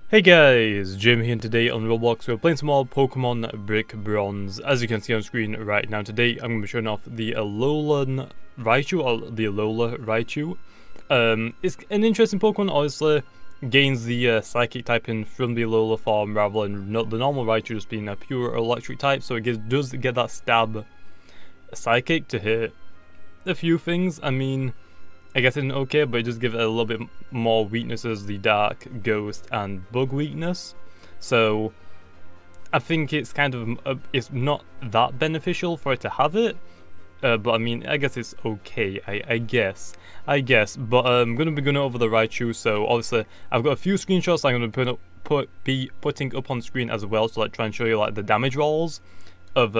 Hey guys, Jamiy here, and today on Roblox we're playing some more Pokemon Brick Bronze. As you can see on screen right now, today I'm going to be showing off the ALOLAN Raichu, or the ALOLAN Raichu. It's an interesting Pokemon, obviously. Gains the Psychic typing from the Alola form rather than the normal Raichu just being a pure Electric type, so it does get that stab Psychic to hit a few things. I mean, I guess it's okay, but it does give it a little bit more weaknesses, the Dark, Ghost, and Bug weakness. So I think it's kind of, it's not that beneficial for it to have it. But I mean, I guess it's okay, I guess. But I'm going to be going over the Raichu, so obviously I've got a few screenshots I'm going to be putting up on screen as well, to like try and show you like the damage rolls of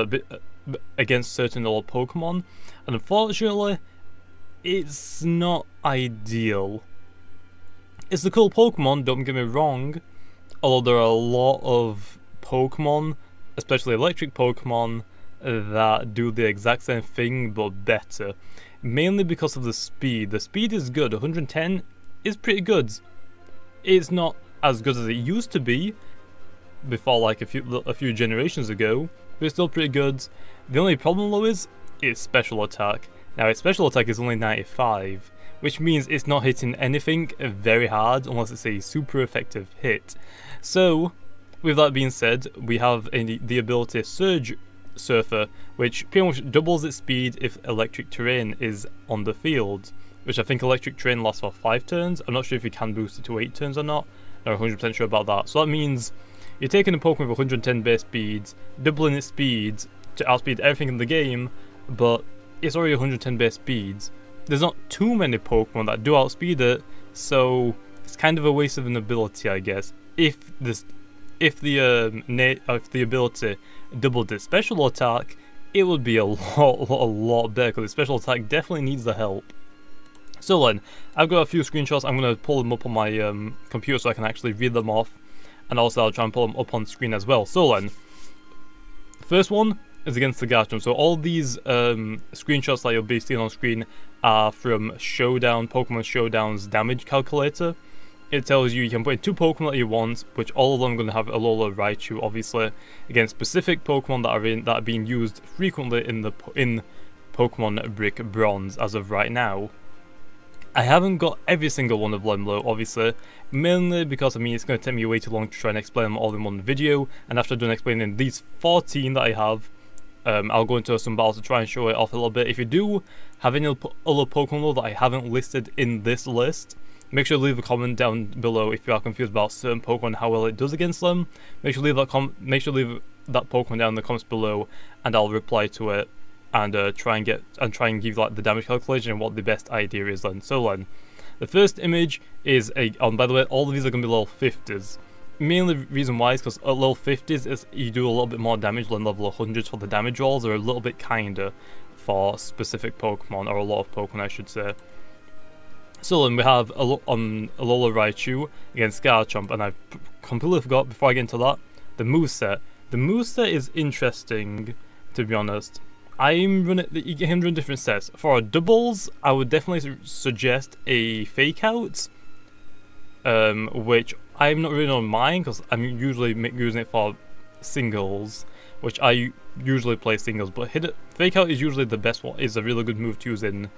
against certain old Pokemon. And unfortunately, it's not ideal. It's a cool Pokemon, don't get me wrong, although there are a lot of Pokemon, especially electric Pokemon, that do the exact same thing but better. Mainly because of the speed. The speed is good, 110 is pretty good. It's not as good as it used to be before, like a few generations ago, but it's still pretty good. The only problem though is its special attack. Now its special attack is only 95, which means it's not hitting anything very hard unless it's a super effective hit. So, with that being said, we have the ability Surge Surfer, which pretty much doubles its speed if electric terrain is on the field, which I think electric terrain lasts for 5 turns. I'm not sure if you can boost it to 8 turns or not. I'm not 100% sure about that. So that means you're taking a Pokemon with 110 base speeds, doubling its speed to outspeed everything in the game, but it's already 110 base speeds. There's not too many Pokemon that do outspeed it, so it's kind of a waste of an ability, I guess. If the ability doubled its special attack, it would be a lot better, because the special attack definitely needs the help. So then, I've got a few screenshots. I'm going to pull them up on my computer so I can actually read them off, and also I'll try and pull them up on screen as well. So then, first one is against the Garchomp. So all these screenshots that you'll be seeing on screen are from Showdown, Pokemon Showdown's damage calculator. It tells you can put in 2 Pokemon that you want, which all of them are going to have ALOLAN Raichu, obviously, against specific Pokemon that are being used frequently in Pokemon Brick Bronze as of right now. I haven't got every single one of them though, obviously, mainly because I mean it's going to take me way too long to try and explain them all in one video, and after done explaining these 14 that I have, I'll go into some battles to try and show it off a little bit. If you do have any other Pokemon though that I haven't listed in this list, make sure to leave a comment down below if you are confused about certain Pokemon and how well it does against them. Make sure to leave that Pokemon down in the comments below, and I'll reply to it and try and give like the damage calculation and what the best idea is then. So then, the first image is by the way, all of these are going to be level 50s. Mainly the reason why is because at level 50s is you do a little bit more damage than level 100s for the damage rolls, or a little bit kinder for specific Pokemon, or a lot of Pokemon I should say. So then we have ALOLAN Raichu against Garchomp, and I completely forgot before I get into that, the moveset. The moveset is interesting, to be honest. You can run different sets. For doubles, I would definitely suggest a Fake Out, which I'm not really on mine because I'm usually using it for singles, which I usually play singles. But Fake Out is usually the best one. Is a really good move to use in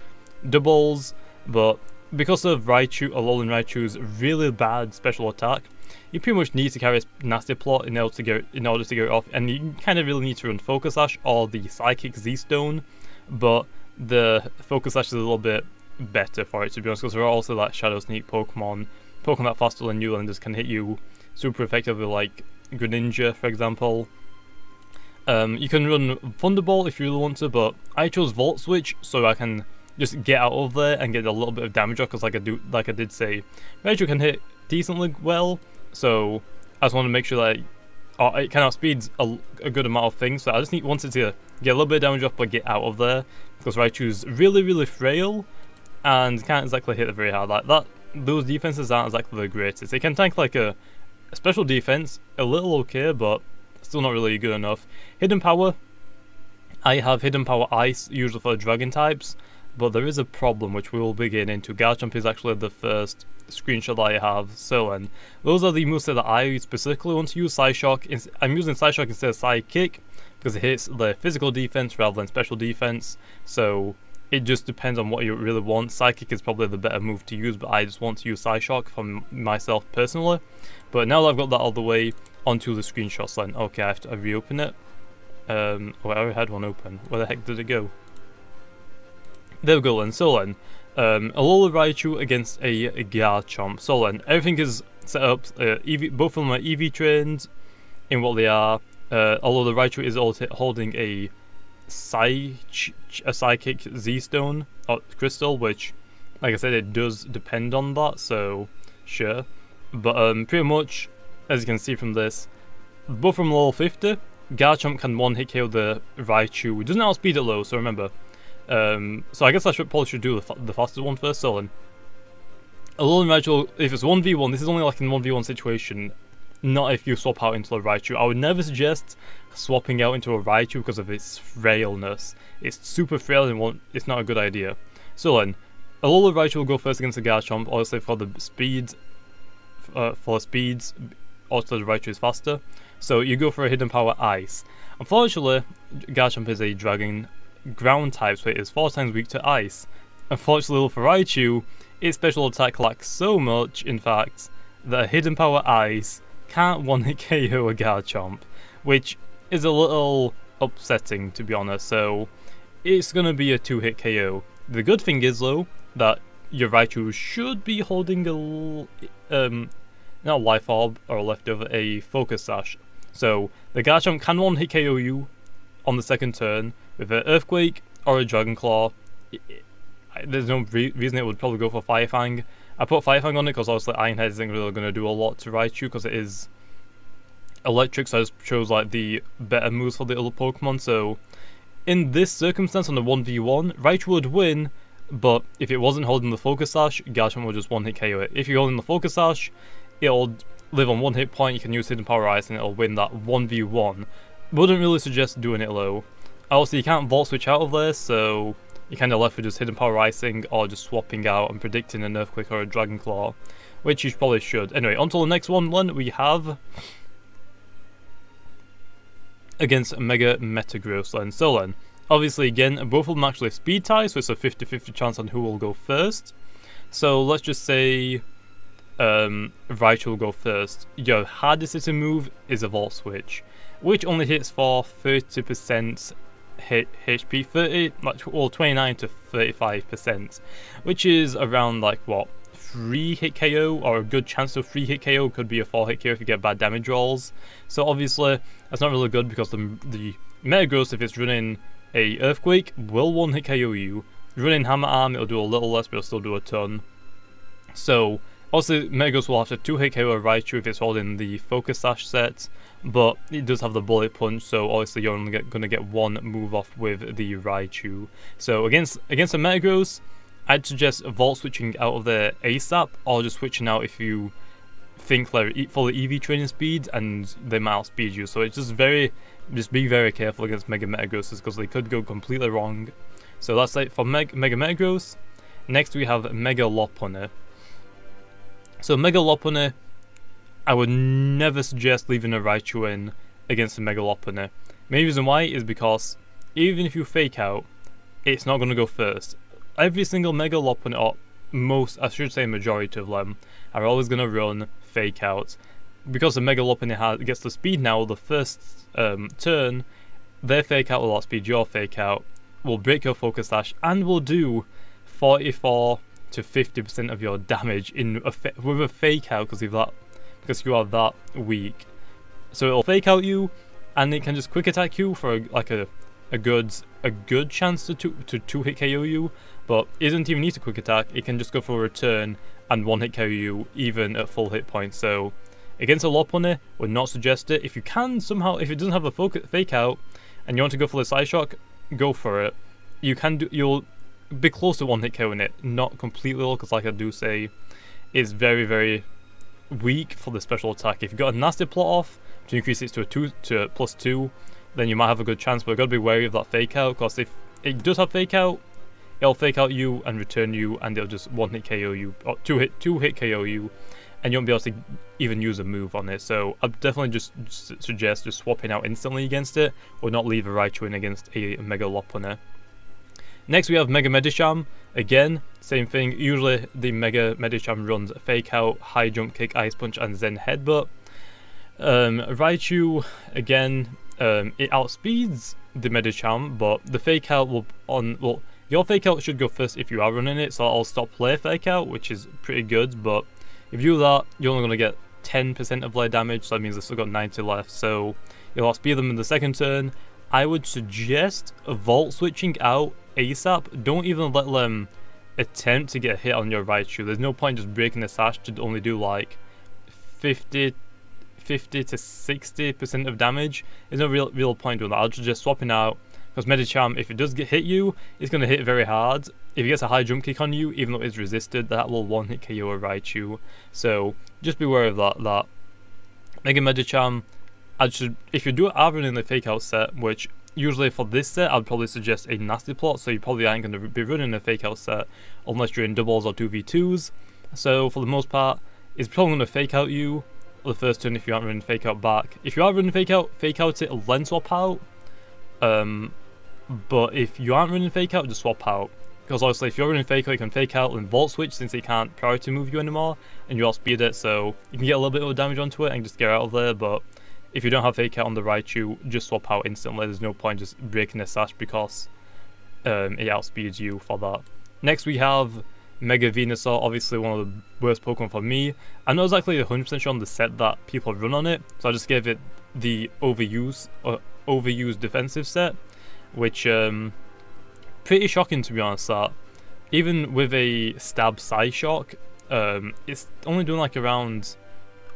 doubles, but because of ALOLAN Raichu's really bad special attack, you pretty much need to carry a Nasty Plot in order to get it off, and you kind of really need to run Focus Sash or the Psychic Z-Stone, but the Focus Sash is a little bit better for it, to be honest, because there are also like Shadow Sneak Pokemon that faster than you and just can hit you super effectively, like Greninja for example. You can run Thunderbolt if you really want to, but I chose Volt Switch so I can just get out of there and get a little bit of damage off, because like I did say, Raichu can hit decently well, so I just want to make sure that it can outspeed a good amount of things, so I just wanted to get a little bit of damage off but get out of there, because Raichu's really frail and can't exactly hit it very hard. Like that, those defenses aren't exactly the greatest. It can tank like a special defense, a little okay, but still not really good enough. Hidden Power, I have Hidden Power Ice, usually for Dragon types, but there is a problem which we will be getting into. Guard Jump is actually the first screenshot that I have. So those are the movesets that I specifically want to use. Side Shock, I'm using Side Shock instead of Side Kick because it hits the physical defense rather than special defense. So it just depends on what you really want. Side Kick is probably the better move to use, but I just want to use Side Shock for myself personally. But now that I've got that out of the way, onto the screenshots then. Okay, I have to reopen it. Oh, I already had one open. Where the heck did it go? There we go then. So then, ALOLAN RAICHU against a Garchomp. So then, everything is set up. Both of them are EV trained in what they are. ALOLAN RAICHU is also holding a Psychic Z-Stone or Crystal, which, like I said, it does depend on that, so sure. But pretty much, as you can see from this, both from level 50, Garchomp can one-hit KO the Raichu. It doesn't outspeed it low, so remember. So I guess I probably should do the fastest one first. So then, ALOLAN RAICHU, if it's 1v1, this is only like in 1v1 situation, not if you swap out into a Raichu. I would never suggest swapping out into a Raichu because of its frailness. It's super frail and it's not a good idea. So then, ALOLAN RAICHU will go first against the Garchomp, obviously for the speed. For speeds, also the Raichu is faster. So you go for a Hidden Power Ice. Unfortunately, Garchomp is a Dragon ground type, so it is 4 times weak to Ice. Unfortunately for Raichu, its special attack lacks so much, in fact, that a Hidden Power Ice can't one-hit KO a Garchomp, which is a little upsetting to be honest, so it's gonna be a 2-hit KO. The good thing is though, that your Raichu should be holding a not a Life Orb or leftover, a Focus Sash. So the Garchomp can one-hit KO you on the second turn with an Earthquake or a Dragon Claw. There's no reason it would probably go for Fire Fang. I put Fire Fang on it because obviously Iron Head isn't really going to do a lot to Raichu because it is electric, so I just chose like the better moves for the other Pokemon. So in this circumstance on the 1v1, Raichu would win, but if it wasn't holding the Focus Sash, Garchomp would just one-hit KO it. If you're holding the Focus Sash, it'll live on 1 hit point, you can use Hidden Power Ice and it'll win that 1v1. Wouldn't really suggest doing it low. Also, you can't Volt Switch out of there, so you're kind of left with just Hidden Power Icing or just swapping out and predicting an Earthquake or a Dragon Claw, which you probably should. Anyway, on to the next one we have against Mega Metagross then. So then, obviously again, both of them actually speed types, so it's a 50-50 chance on who will go first. So let's just say Raichu will go first. Your hardest hitting move is a Volt Switch, which only hits for 30% HP, 29 to 35%, which is around like what, 3-hit KO, or a good chance of 3-hit KO. Could be a 4-hit KO if you get bad damage rolls. So obviously that's not really good because the Metagross, if it's running a Earthquake, will 1-hit KO you. Running Hammer Arm, it'll do a little less, but it'll still do a ton. So also, Metagross will have to 2-hit KO a Raichu if it's holding the Focus Sash set, but it does have the Bullet Punch, so obviously you're only going to get one move off with the Raichu. So against a Metagross, I'd suggest Volt Switching out of there ASAP, or just switching out if you think they're fully EV training speed and they might outspeed you. So it's just be very careful against Mega Metagrosses because they could go completely wrong. So that's it for Mega Metagross. Next we have Mega Lopunny. So Mega Lopunny, I would never suggest leaving a Raichu in against a Mega Lopunny. Main reason why is because even if you fake out, it's not going to go first. Every single Mega Lopunny, or most, I should say majority of them, are always going to run fake out. Because the Mega Lopunny gets the speed now, the first turn, their fake out will outspeed your fake out, will break your Focus Sash, and will do 44 to 50% of your damage with a fake out because you are that weak. So it'll fake out you, and it can just quick attack you for a good chance to 2-hit KO you, but it doesn't even need to quick attack. It can just go for a return and 1-hit KO you even at full hit points. So against a Lopunny, would not suggest it. If you can somehow, if it doesn't have a fake out and you want to go for the Side Shock, go for it. You'll be close to 1-hit KOing it, not completely low, because like I do say, it's very, very weak for the special attack. If you've got a nasty plot off to increase it to a +2, then you might have a good chance, but you've got to be wary of that fake out, because if it does have fake out, it'll fake out you and return you, and it'll just one hit KO you, or two hit KO you, and you won't be able to even use a move on it. So I'd definitely just suggest just swapping out instantly against it, or not leave a Raichu in against a Mega Lopunny. Next we have Mega Medicham. Again, same thing. Usually the Mega Medicham runs Fake Out, High Jump Kick, Ice Punch, and Zen Headbutt. Raichu, again, it outspeeds the Medicham, but the Fake Out will your Fake Out should go first if you are running it, so I'll stop play Fake Out, which is pretty good, but if you do that, you're only going to get 10% of blade damage, so that means they've still got 90 left, so you'll outspeed them in the second turn. I would suggest Volt switching out ASAP. Don't even let them attempt to get a hit on your Raichu. There's no point just breaking the sash to only do like 50 to 60% of damage. There's no real point doing that. I'll just swapping out, because Medicham, if it does hit you, it's going to hit very hard. If it gets a high jump kick on you, even though it's resisted, that will one hit KO a Raichu. So just be aware of that. Mega Medicham, if you are running the Fake Out set, which usually for this set I'd probably suggest a Nasty Plot, so you probably aren't going to be running a Fake Out set unless you're in doubles or 2v2s. So for the most part, it's probably going to Fake Out you the first turn if you aren't running Fake Out back. If you are running Fake Out it, then swap out. But if you aren't running Fake Out, just swap out. Because obviously if you're running Fake Out, you can Fake Out and Volt Switch since it can't priority move you anymore, and you outspeed it, so you can get a little bit of damage onto it and just get out of there. But if you don't have Fake Out on the Raichu, just swap out instantly. There's no point just breaking the sash because it outspeeds you for that. Next we have Mega Venusaur, obviously one of the worst Pokemon for me. I'm not exactly 100% sure on the set that people run on it, so I just gave it the overused defensive set, which pretty shocking to be honest. That even with a stab Psyshock, it's only doing like around,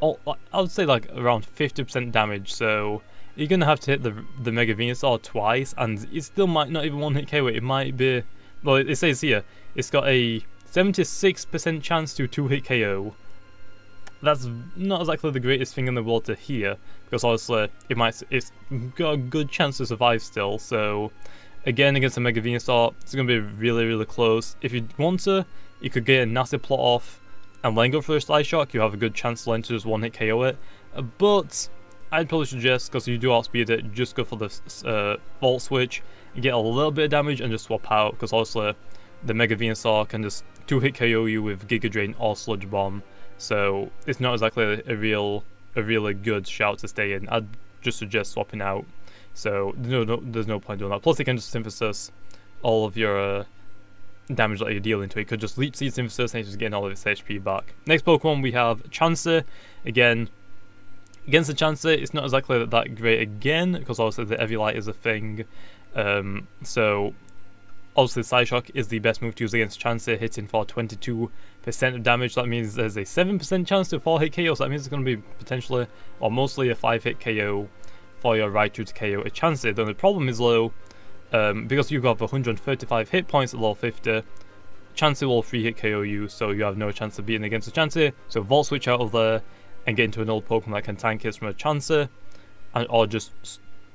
I would say like around 50% damage. So you're gonna have to hit the Mega Venusaur twice, and it still might not even one hit KO it. It might be, well, it says here it's got a 76% chance to 2-hit KO. That's not exactly the greatest thing in the world to hear, because obviously it's got a good chance to survive still. So again, against a Mega Venusaur, it's going to be really close. If you want to, you could get a Nasty Plot off and then go for a Psyshock. You have a good chance to just one-hit KO it. But I'd probably suggest, because you do outspeed it, just go for the Volt Switch, and get a little bit of damage and just swap out, because obviously the Mega Venusaur can just 2-hit KO you with Giga Drain or Sludge Bomb. So it's not exactly a really good shout to stay in. I'd just suggest swapping out. So there's no point doing that. Plus, it can just Synthesis all of your damage that you're dealing to it. Could just Leech Seed Synthesis and just getting all of its HP back. Next Pokemon we have Chansey. Again, against the Chansey, it's not exactly that great again, because obviously the Eviolite is a thing. So obviously Psyshock is the best move to use against Chansey, hitting for 22% of damage. That means there's a 7% chance to 4-hit KO, so that means it's going to be potentially, or mostly, a 5-hit KO for your Raichu to KO a Chansey. Then the problem is low, because you've got 135 hit points at level 50, Chansey will 3-hit KO you, so you have no chance of beating against a Chansey. So Volt Switch out of there and get into an old Pokemon that can tank hits from a Chansey, or just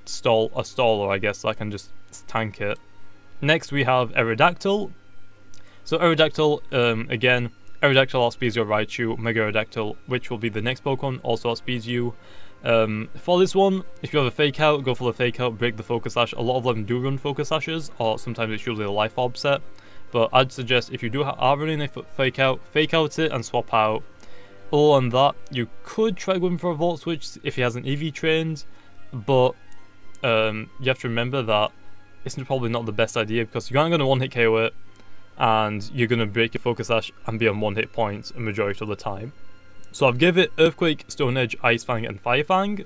stall a Staller, I guess, that can just tank it. Next we have Aerodactyl. So Aerodactyl, again, Aerodactyl outspeeds your Raichu. Mega Aerodactyl, which will be the next Pokemon, also outspeeds you. For this one, if you have a Fake Out, go for the Fake Out, break the Focus Sash. A lot of them do run Focus Sashes, or sometimes it's usually a Life Orb set. But I'd suggest if you are running a Fake Out it and swap out. Other than that, you could try going for a Volt Switch if he hasn't EV trained, but you have to remember that it's probably not the best idea, because you aren't going to one-hit KO it, and you're going to break your Focus Sash and be on 1-hit points a majority of the time. So I've given it Earthquake, Stone Edge, Ice Fang, and Fire Fang,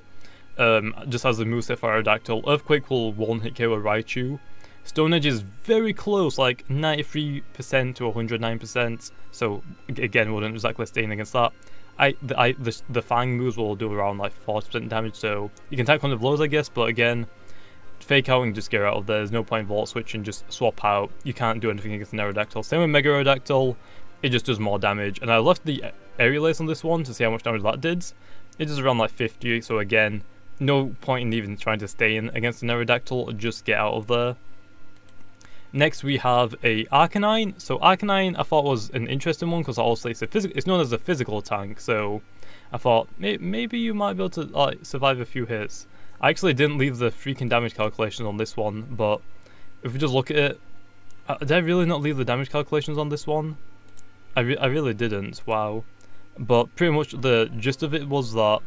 just as a moveset for Aerodactyl. Earthquake will one-hit KO a Raichu. Stone Edge is very close, like 93% to 109%, so again, wouldn't exactly stay in against that. The Fang moves will do around like 40% damage, so you can tank on the blows, I guess, but again, Fake Out and just get out of there. There's no point Volt Switch and just swap out. You can't do anything against an Aerodactyl. Same with Mega Aerodactyl, it just does more damage. And I left the Aerial Ace on this one to see how much damage that did. It does around like 50, so again, no point in even trying to stay in against an Aerodactyl, just get out of there. Next we have a Arcanine. So Arcanine I thought was an interesting one because obviously it's known as a physical tank, so I thought maybe you might be able to like survive a few hits. I actually didn't leave the freaking damage calculations on this one, but if we just look at it, did I really not leave the damage calculations on this one? I really didn't, wow. But pretty much the gist of it was that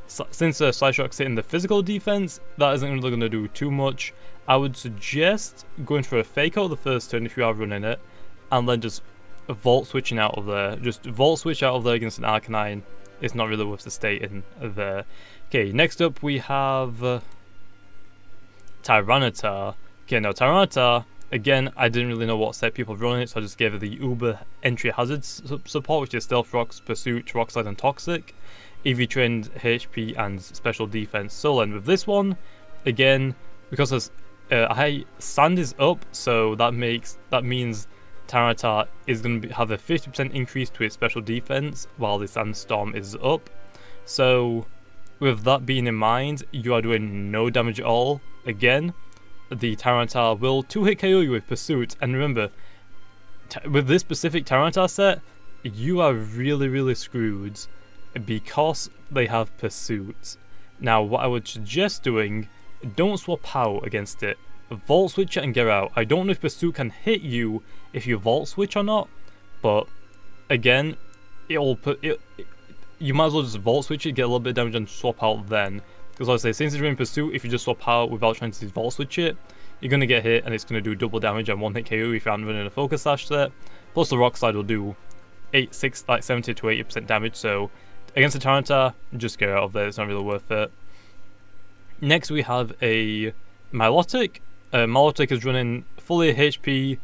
since Psyshock's hitting the physical defense, that isn't really going to do too much. I would suggest going for a fake out the first turn if you are running it, and then just Volt switching out of there. Just Volt switch out of there against an Arcanine. It's not really worth the state in there. Okay, next up we have Tyranitar. Okay, now Tyranitar, again, I didn't really know what set people were running it, so I just gave it the Uber entry hazard support, which is Stealth Rocks, Pursuit, Rock Slide, and Toxic. EV trained, HP, and special defense. So then with this one, again, because there's sand is up, so that means Tyranitar is going to have a 50% increase to its special defense while the sandstorm is up. So with that being in mind, you are doing no damage at all. Again, the Tyranitar will 2-hit KO you with Pursuit, and remember, with this specific Tyranitar set, you are really screwed because they have Pursuit. Now what I would suggest doing, don't swap out against it. Volt switch it and get out. I don't know if Pursuit can hit you if you Volt switch or not, but again, you might as well just Volt switch it, get a little bit of damage and swap out then. Because like I say, since it's in Pursuit, if you just swap out without trying to Volt switch it, you're going to get hit and it's going to do double damage and 1-hit KO if you aren't running a Focus Sash set. Plus the Rock Slide will do 70 to 80% damage, so against the Tyranitar, just get out of there, it's not really worth it. Next we have a Milotic. Milotic is running fully HP,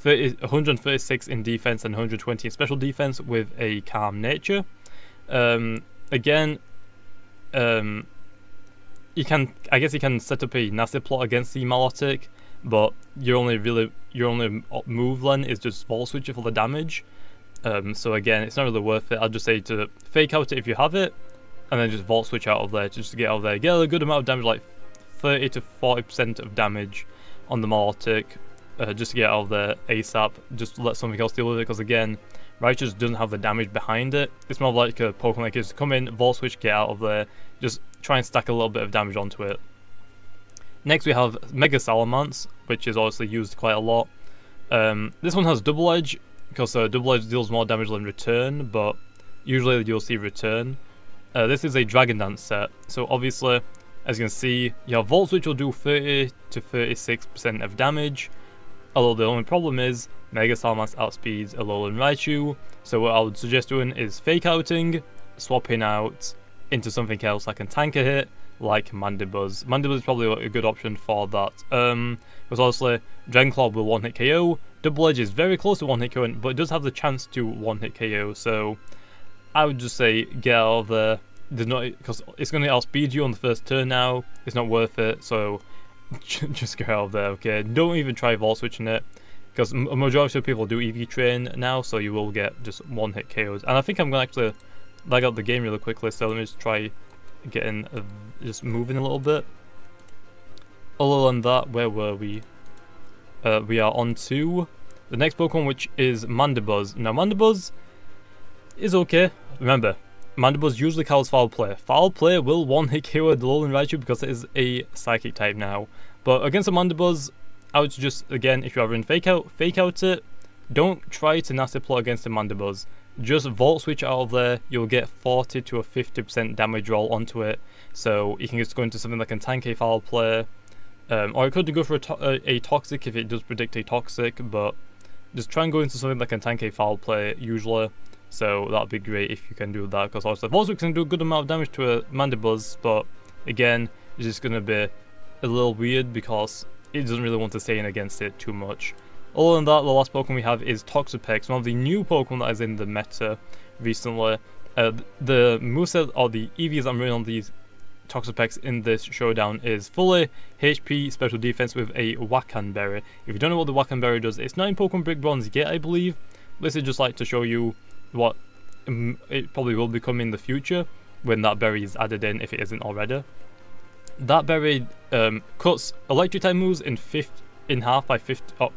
136 in defense and 120 in special defense with a calm nature. Again, I guess you can set up a nasty plot against the Milotic, but your only move then is just Volt Switch it for the damage. So again, it's not really worth it. I'd just say to fake out it if you have it, and then just Volt Switch out of there just to get out of there. Get a good amount of damage, like 30 to 40% of damage on the Milotic, just to get out of there ASAP. Just let something else deal with it, because again, Raichu doesn't have the damage behind it. It's more like a Pokemon like just come in, Volt Switch, get out of there, just try and stack a little bit of damage onto it. Next we have Mega Salamence, which is obviously used quite a lot. This one has Double Edge, because Double Edge deals more damage than Return, but usually you'll see Return. This is a Dragon Dance set, so obviously, as you can see, your Volt Switch will do 30 to 36% of damage, although the only problem is Mega Salamence outspeeds ALOLAN RAICHU, so what I would suggest doing is fake outing, swapping out into something else that can tank a hit, like Mandibuzz. Mandibuzz is probably a good option for that, because obviously Dragon Claw will 1-hit KO, Double Edge is very close to 1-hit KO, but it does have the chance to 1-hit KO, so I would just say get out of there. There's not, because it's going to outspeed you on the first turn now, it's not worth it, so just get out of there, okay? Don't even try Volt Switching it, because a majority of people do EV Train now, so you will get just 1-hit KOs. And I think I'm going to actually lag out the game really quickly, so let me just try getting, just moving a little bit. Other than that, where were we? We are on to the next Pokemon, which is Mandibuzz. Now Mandibuzz is okay. Remember, Mandibuzz usually calls Foul Play. Foul Play will 1-hit KO the ALOLAN RAICHU because it is a Psychic type now. But against a Mandibuzz, I would just, again, if you are in fake out it. Don't try to nasty plot against a Mandibuzz. Just Volt Switch out of there, you'll get 40 to a 50% damage roll onto it. So you can just go into something that can tank a Foul Play. Or it could go for a Toxic if it does predict a Toxic, but just try and go into something that can tank a Foul Play usually. So that'd be great if you can do that, because also Volt Switch can do a good amount of damage to a Mandibuzz, but again, it's just going to be a little weird because it doesn't really want to stay in against it too much. Other than that, the last Pokemon we have is Toxapex, one of the new Pokemon that is in the meta recently. The moveset, or the EVs I'm running on these Toxapex in this showdown, is fully HP special defense with a Wakan Berry. If you don't know what the Wakan Berry does, it's not in Pokemon Brick Bronze yet, I believe. This is just like to show you what it probably will become in the future when that berry is added in, if it isn't already. That berry cuts electric type moves in in half by 50. Oh,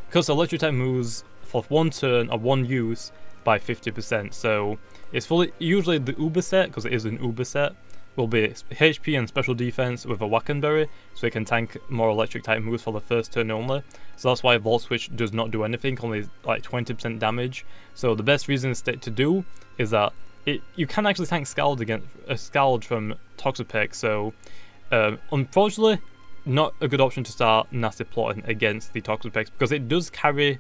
because electric type moves for 1 turn or 1 use by 50%. So it's fully, usually the Uber set, because it is an Uber set, will be HP and special defense with a Wackenberry, so it can tank more electric type moves for the first turn only. So that's why Volt Switch does not do anything, only like 20% damage. So the best reason instead to do is that you can actually tank Scald against Scald from Toxapex. So unfortunately, not a good option to start nasty plotting against the Toxapex, because it does carry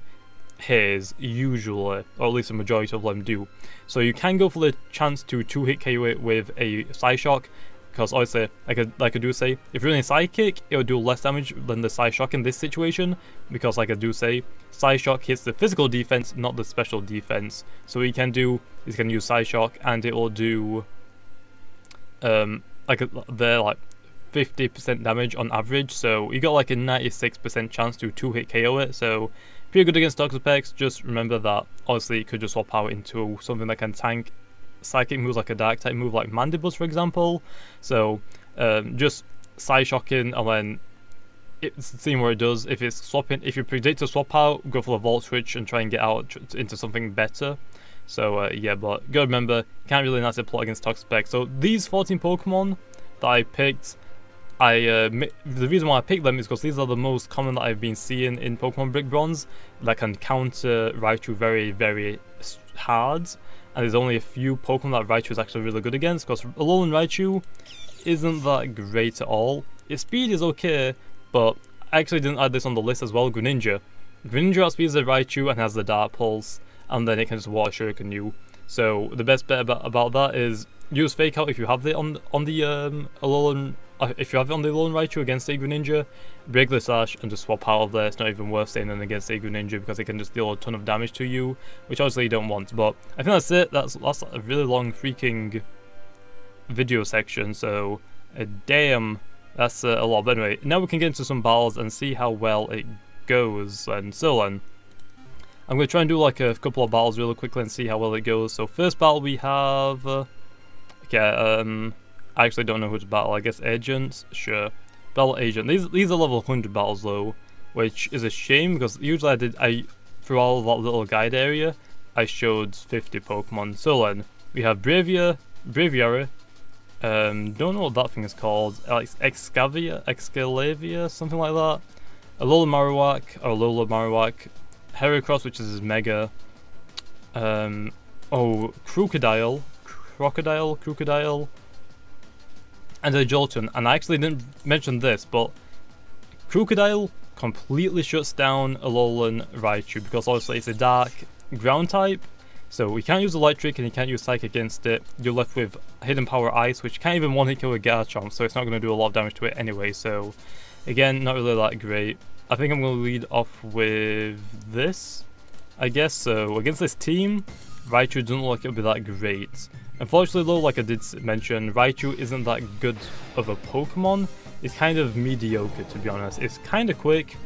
Haze usually, or at least a majority of them do. So you can go for the chance to 2-hit KO it with a Psyshock, because obviously, like I do say, if you're running Psychic, it will do less damage than the Psyshock in this situation, because like I do say, Psyshock hits the physical defense, not the special defense. So what you can do is you can use Psyshock, and it will do like 50% damage on average. So you got like a 96% chance to 2-hit KO it. So if you're good against Toxapex, just remember that obviously you could just swap out into something that can tank psychic moves, like a dark type move like Mandibus, for example. So just Psyshocking and then seeing what it does. If it's swapping, if you predict to swap out, go for the Volt Switch and try and get out into something better. So yeah, but gotta remember, can't really nasty plot against Toxapex. So these 14 Pokemon that I picked, the reason why I picked them is because these are the most common that I've been seeing in Pokemon Brick Bronze that can counter Raichu very, very hard. And there's only a few Pokemon that Raichu is actually really good against, because ALOLAN Raichu isn't that great at all. Its speed is okay, but I actually didn't add this on the list as well. Greninja outspeeds the Raichu and has the Dark Pulse, and then it can just Water Shuriken you. So the best bet about that is use Fake Out if you have it on the ALOLAN. If you have it on the ALOLAN Raichu against a Greninja, break the Sash and just swap out of there. It's not even worth staying in against a Greninja, because it can just deal a ton of damage to you, which obviously you don't want. But I think that's it. That's a really long freaking video section, so damn, that's a lot. But anyway, now we can get into some battles and see how well it goes. And so then, I'm going to try and do like a couple of battles really quickly and see how well it goes. So first battle we have, I actually don't know who to battle. I guess Agents, sure. Battle Agent. These are level 100 battles though, which is a shame, because usually through all that little guide area, I showed 50 Pokemon. So then, we have Braviary, don't know what that thing is called, Excalavia, something like that. Alola Marowak, Heracross, which is his Mega, Crocodile, and a Jolteon. And I actually didn't mention this, but Crocodile completely shuts down Alolan Raichu, because obviously it's a dark ground type, so we can't use Electric and you can't use Psychic against it. You're left with Hidden Power Ice, which can't even one-hit kill a Garchomp, so it's not going to do a lot of damage to it anyway. So again, not really that great. I think I'm going to lead off with this, I guess. So against this team, Raichu doesn't look like it'll be that great. Unfortunately though, like I did mention, Raichu isn't that good of a Pokemon. It's kind of mediocre, to be honest. It's kind of quick,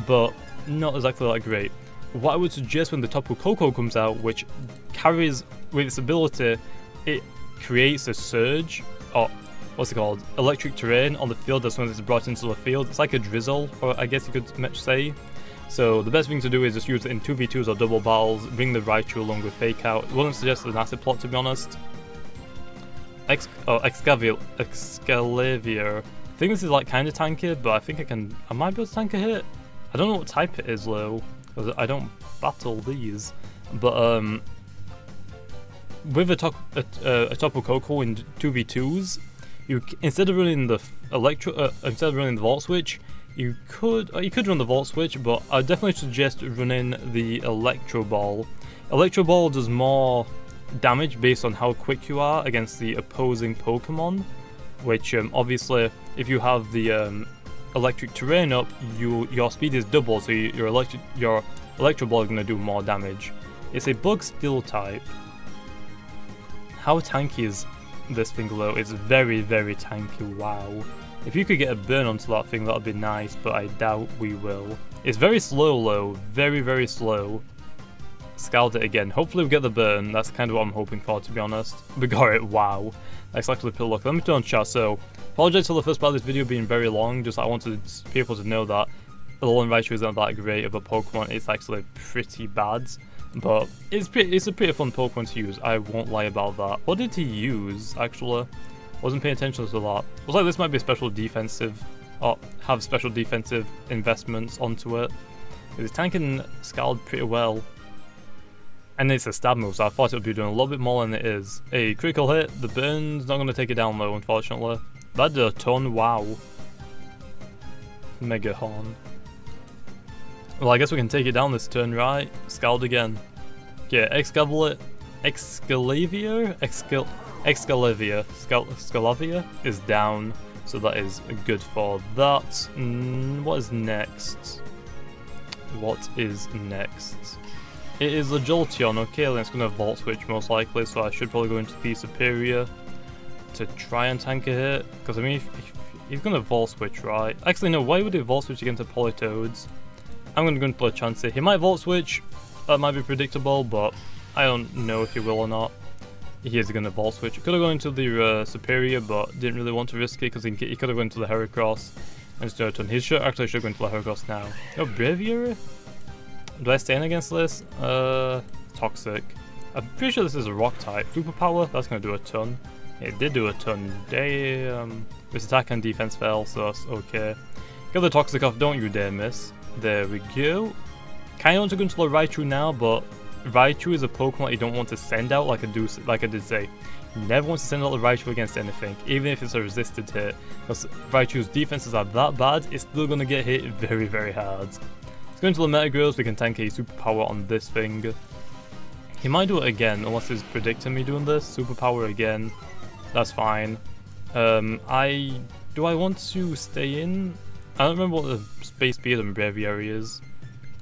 but not exactly that great. What I would suggest when the Tapu Koko comes out, which carries with its ability, it creates a surge, or what's it called, electric terrain on the field as soon as it's brought into the field. It's like a drizzle, or I guess you could say. So the best thing to do is just use it in 2v2s or double battles, bring the Raichu along with Fake Out. I wouldn't suggest the nasty plot, to be honest. Excalavier. I think this is like kind of tanky, but I think I might be able to tank a hit. I don't know what type it is though, because I don't battle these. But with a Tapu Koko in 2v2s, instead of running the Volt Switch, you could run the Volt Switch, but I definitely suggest running the Electro Ball. Electro Ball does more damage based on how quick you are against the opposing Pokemon, which obviously if you have the electric terrain up, your speed is double, so your Electro Ball is going to do more damage. It's a Bug Steel type. How tanky is this thing though? It's very, very tanky, wow. If you could get a burn onto that thing, that would be nice, but I doubt we will. It's very slow though, very, very slow. Scald it again. Hopefully we get the burn. That's kind of what I'm hoping for, to be honest. We got it, wow. That's actually pretty lucky. Let me turn on chat. So, apologize for the first part of this video being very long, just I wanted people to know that ALOLAN RAICHU isn't that great of a Pokemon, it's actually pretty bad. But it's a pretty fun Pokemon to use, I won't lie about that. What did he use, actually? Wasn't paying attention to that. I was like, this might be special defensive, or have special defensive investments onto it. It's tanking Scald pretty well. And it's a stab move, so I thought it would be doing a little bit more than it is. A critical hit, the burn's not going to take it down though, unfortunately. That did a ton, wow. Mega Horn. Well, I guess we can take it down this turn, right? Scald again. Yeah, Excalibur is down, so that is good for that. What is next? What is next? It is a Jolteon, okay, then it's going to Volt Switch most likely, so I should probably go into the Superior to try and tank a hit, because I mean, if he's going to Volt Switch, right? Actually, no, why would he Volt Switch against a Politoads? I'm going to go into a chance here. He might Volt Switch, that might be predictable, but I don't know if he will or not. He is going to Volt Switch. Could have gone into the Superior, but didn't really want to risk it, because he could have gone into the Heracross and just do a ton. He should actually go into the Heracross now. Oh, Braviary? Do I stay in against this? Toxic. I'm pretty sure this is a rock type. Superpower? That's going to do a ton. It did do a ton. Damn. This attack and defense fell, so that's okay. Get the Toxic off, don't you dare miss. There we go. Kinda want to go into the Raichu now, but Raichu is a Pokemon you don't want to send out like I did say. You never want to send out the Raichu against anything, even if it's a resisted hit. Because Raichu's defenses are that bad, it's still going to get hit very, very hard. Let's go into the Metagross, we can tank a Superpower on this thing. He might do it again, unless he's predicting me doing this. Superpower again. That's fine. Do I want to stay in? I don't remember what the Space Beard and Braviary is.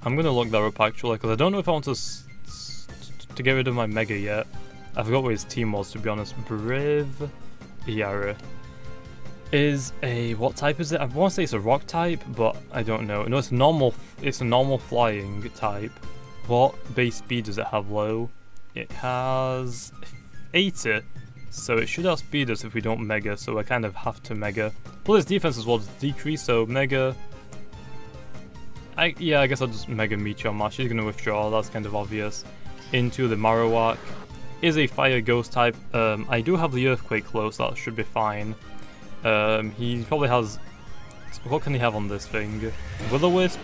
I'm going to look that up actually, because I don't know if I want to get rid of my Mega yet. I forgot what his team was, to be honest. Braviary is a... what type is it? I want to say it's a rock type, but I don't know. No, it's normal. It's a normal flying type. What base speed does it have low? It has 80. So it should outspeed us if we don't Mega, so I kind of have to Mega. Plus his defense as well is decreased, so Mega... yeah, I guess I'll just Mega Meteor Mash. She's going to withdraw, that's kind of obvious. Into the Marowak. Is a Fire Ghost type. I do have the Earthquake close, so that should be fine. He probably has... what can he have on this thing? Will-O-Wisp?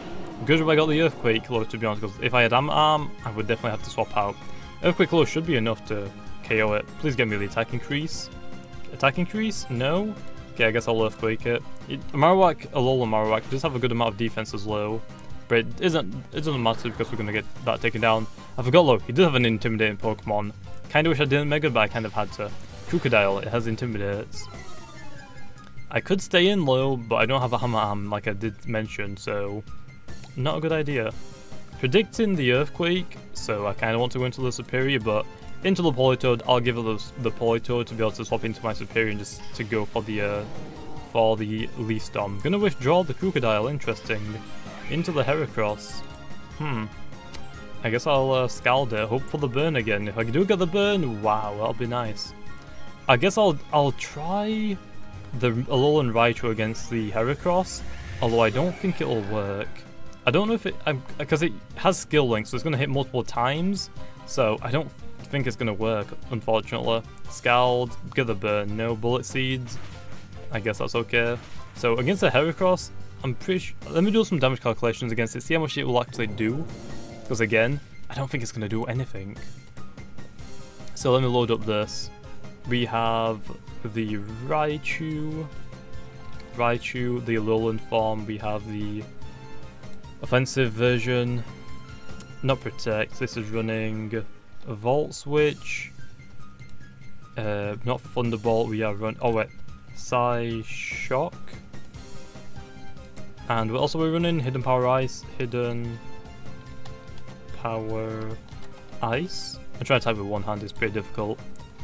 Good if I got the Earthquake close, to be honest, because if I had Arm, I would definitely have to swap out. Earthquake close should be enough to KO it. Please get me the attack increase. Attack increase? No? Okay, I guess I'll Earthquake it. Marowak, ALOLAN Marowak, does have a good amount of defense as low. But it doesn't matter because we're going to get that taken down. I forgot though, he does have an intimidating Pokemon. Kinda wish I didn't Mega, but I kind of had to. Crocodile, it has Intimidates. I could stay in low, but I don't have a Hammer Arm like I did mention, so not a good idea. Predicting the Earthquake, so I kind of want to go into the Superior, but into the Politoed, I'll give it the Politoed to be able to swap into my Superior and just to go for the Leaf Storm. Gonna withdraw the Crocodile, interesting. Into the Heracross. I guess I'll Scald it, hope for the burn again. If I do get the burn, wow, that'll be nice. I guess I'll try the ALOLAN Raichu against the Heracross, although I don't think it'll work. I don't know if it... because it has skill links, so it's going to hit multiple times, so I don't think it's going to work, unfortunately. Scald, get the burn, no Bullet Seeds. I guess that's okay. So against the Heracross, I'm pretty sure... let me do some damage calculations against it, see how much it will actually do. Because again, I don't think it's going to do anything. So let me load up this. We have the Raichu, the ALOLAN form, we have the offensive version, not Protect, this is running a Volt Switch, not Thunderbolt, we are running, oh wait, Psyshock, and we're running Hidden Power Ice, Hidden Power Ice. I'm trying to type with one hand, it's pretty difficult.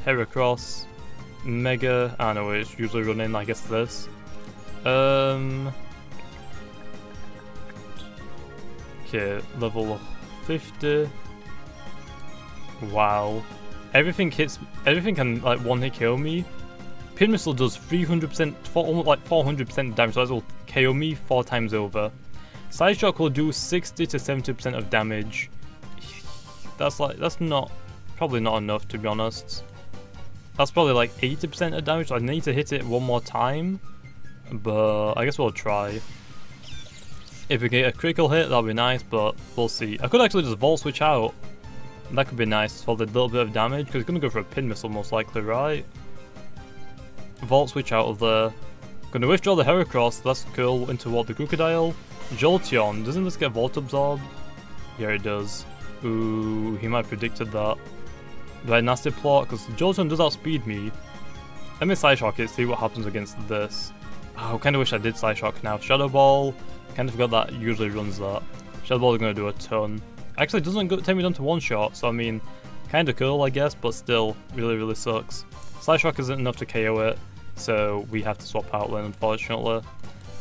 Heracross, Mega, I know it's usually running, I guess this. Okay, level 50. Wow. Everything can like one hit KO me. Pin Missile does 300%, almost like 400% damage, so that will KO me 4 times over. Side shock will do 60 to 70% of damage. That's probably not enough, to be honest. That's probably like 80% of damage, so I need to hit it one more time. But I guess we'll try. If we get a critical hit, that'll be nice, but we'll see. I could actually just Volt Switch out. That could be nice for the little bit of damage, because it's going to go for a pin missile most likely, right? Volt Switch out of there. Gonna withdraw the Heracross, that's cool, into what, the Crocodile? Jolteon, doesn't this get Volt Absorbed? Yeah, it does. Ooh, he might have predicted that. Do I nasty plot? Because Jolteon does outspeed me. Let me Side Shock it, see what happens against this. Oh, I kinda wish I did Side Shock now. Shadow Ball, kinda forgot that usually runs that. Shadow Ball is gonna do a ton. Actually, it doesn't take me down to one shot, so I mean, kinda cool I guess, but still, really sucks. Side Shock isn't enough to KO it, so we have to swap out then, unfortunately.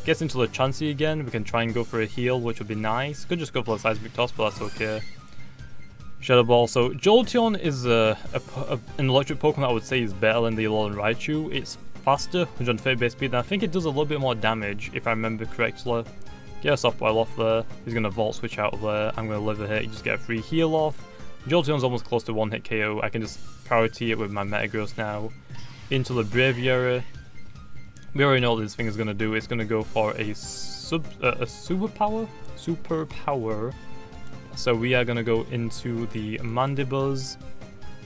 Gets into the Chansey again, we can try and go for a heal, which would be nice. Could just go for a Seismic Toss, but that's okay. Shadow Ball, so Jolteon is an electric Pokemon that I would say is better than the ALOLAN RAICHU. It's faster, 130 base speed, and I think it does a little bit more damage, if I remember correctly. Get a Soft Boil off there, he's going to Volt Switch out of there, I'm going to live a hit, just get a free heal off. Jolteon's almost close to one hit KO, I can just priority it with my Metagross now. Into the Braviary. We already know what this thing is going to do. It's going to go for a superpower. So we are going to go into the Mandibuzz.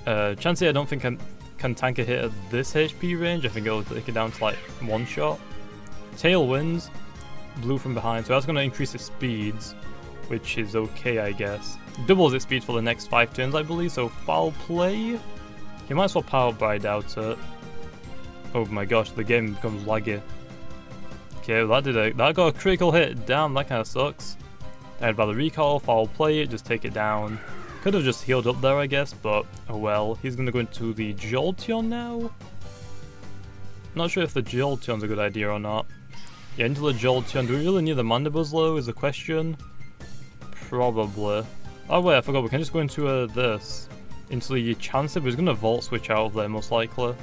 Chansey I don't think can tank a hit at this HP range. I think it'll take it down to like one shot. Tailwind, blue from behind. So that's going to increase its speeds, which is okay I guess. Doubles its speed for the next 5 turns I believe. So Foul Play. He might swap power, but I doubt it. Oh my gosh, the game becomes laggy. Okay, that got a critical hit. Damn, that kind of sucks. Died by the recall, Foul Play it, just take it down. Could have just healed up there, I guess, but oh well. He's gonna go into the Jolteon now. Not sure if the Jolteon's a good idea or not. Yeah, into the Jolteon. Do we really need the Mandibuzz though? Is the question. Probably. Oh wait, I forgot. We can just go into this. Into the Chansey, but he's gonna Volt Switch out of there most likely.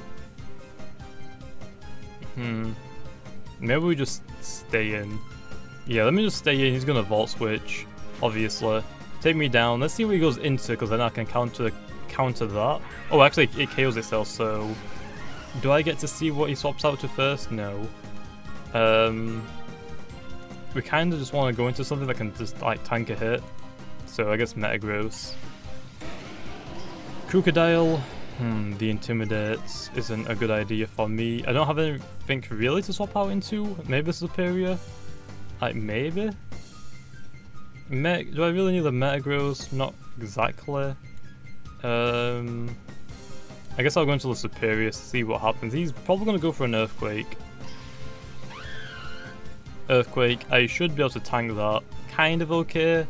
Maybe we just stay in. Yeah, let me just stay in. He's gonna Volt Switch, obviously. Take me down. Let's see what he goes into, because then I can counter that. Oh, actually, it KOs itself, so... Do I get to see what he swaps out to first? No. We kind of just want to go into something that can just, like, tank a hit. So, I guess Metagross. Crocodile. The Intimidates isn't a good idea for me. I don't have anything really to swap out into. Maybe Superior? Like, maybe? Do I really need the Metagross? Not exactly. I guess I'll go into the Superior, see what happens. He's probably going to go for an Earthquake. Earthquake, I should be able to tank that. Kind of okay.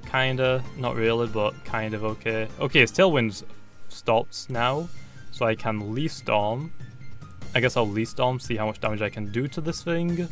Kinda, not really, but kind of okay. Okay, his Tailwind's stops now, so I can Leaf Storm. I guess I'll Leaf Storm, see how much damage I can do to this thing.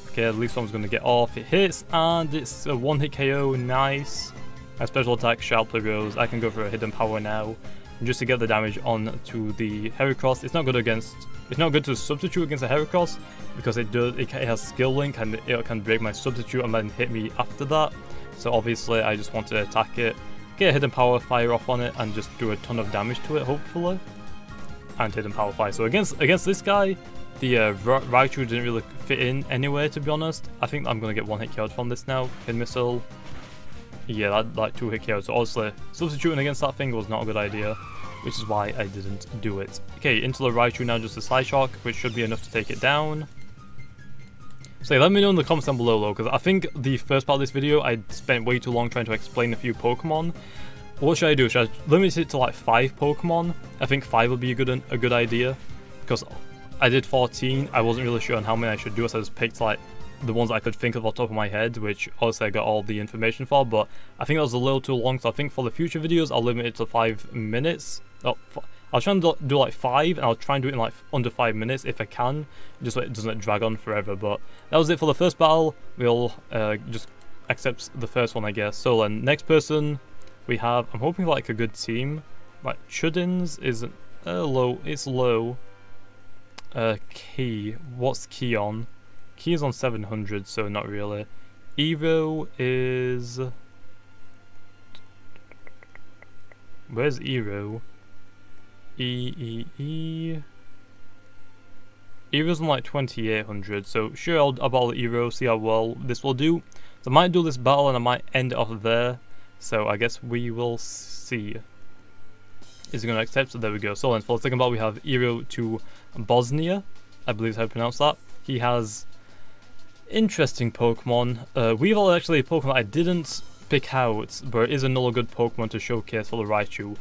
Okay, Leaf Storm's gonna get off. It hits, and it's a one-hit KO. Nice. My special attack sharply goes. I can go for a Hidden Power now, just to get the damage on to the Heracross. It's not good against. It's not good to substitute against a Heracross because it has Skill Link and it can break my substitute and then hit me after that. So obviously, I just want to attack it. Get a Hidden Power Fire off on it and just do a ton of damage to it, hopefully. And Hidden Power Fire. So against this guy, the Raichu didn't really fit in anyway, to be honest. I think I'm going to get one hit KO'd from this now. Pin Missile. Yeah, that like 2 hit KO. So obviously, substituting against that thing was not a good idea, which is why I didn't do it. Okay, into the Raichu now, just a Side Shock, which should be enough to take it down. So let me know in the comments down below though, because I think the first part of this video I spent way too long trying to explain a few Pokemon. What should I do? Should I limit it to like 5 Pokemon? I think 5 would be a good idea, because I did 14. I wasn't really sure on how many I should do, so I just picked like the ones I could think of off the top of my head, which obviously I got all the information for, but I think that was a little too long, so I think for the future videos I'll limit it to 5 minutes. Oh, I'll try and do like 5, and I'll try and do it in like under 5 minutes if I can, just so it doesn't drag on forever. But that was it for the first battle. We'll just accept the first one, I guess. So then, next person we have, I'm hoping for like a good team. Like Chudin's is low, it's low. Key, what's Key on? Key is on 700, so not really. Eero is... Where's Eero? Eero's on like 2800, so sure I'll battle Eero, see how well this will do. So I might do this battle and I might end it off there, so I guess we will see. Is he going to accept? So there we go. So then for the second battle we have Eero to Bosnia, I believe is how you pronounce that. He has interesting Pokemon. Weavile actually a Pokemon I didn't pick out, but it is another good Pokemon to showcase for the Raichu.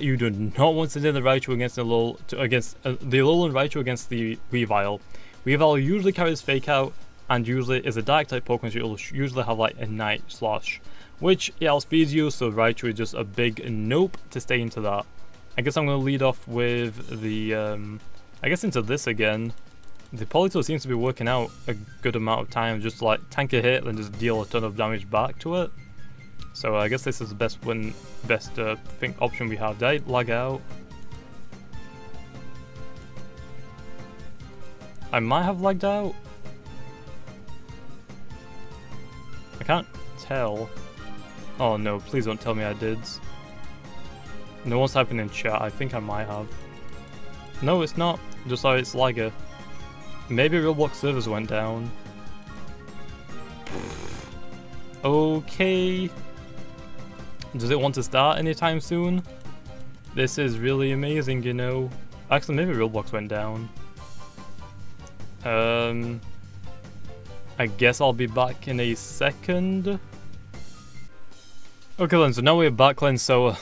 You do not want to send in the Raichu against the ALOLAN Raichu against the Weavile. Weavile usually carries Fake Out and usually is a Dark type Pokemon, so you'll usually have like a Night Slash, which it outspeeds you, so Raichu is just a big nope to stay into that. I guess I'm going to lead off with the, I guess into this again. The Polito seems to be working out a good amount of time, just like tank a hit and just deal a ton of damage back to it. So I guess this is the best option we have. Did I lag out? I might have lagged out. I can't tell. Oh no, please don't tell me I did. No one's typing in chat, I think I might have. No, it's not. Just sorry, it's lagger. Maybe Roblox servers went down. Okay. Does it want to start anytime soon? This is really amazing, you know. Actually, maybe Roblox went down. I guess I'll be back in a second. Okay then, so now we're back then, so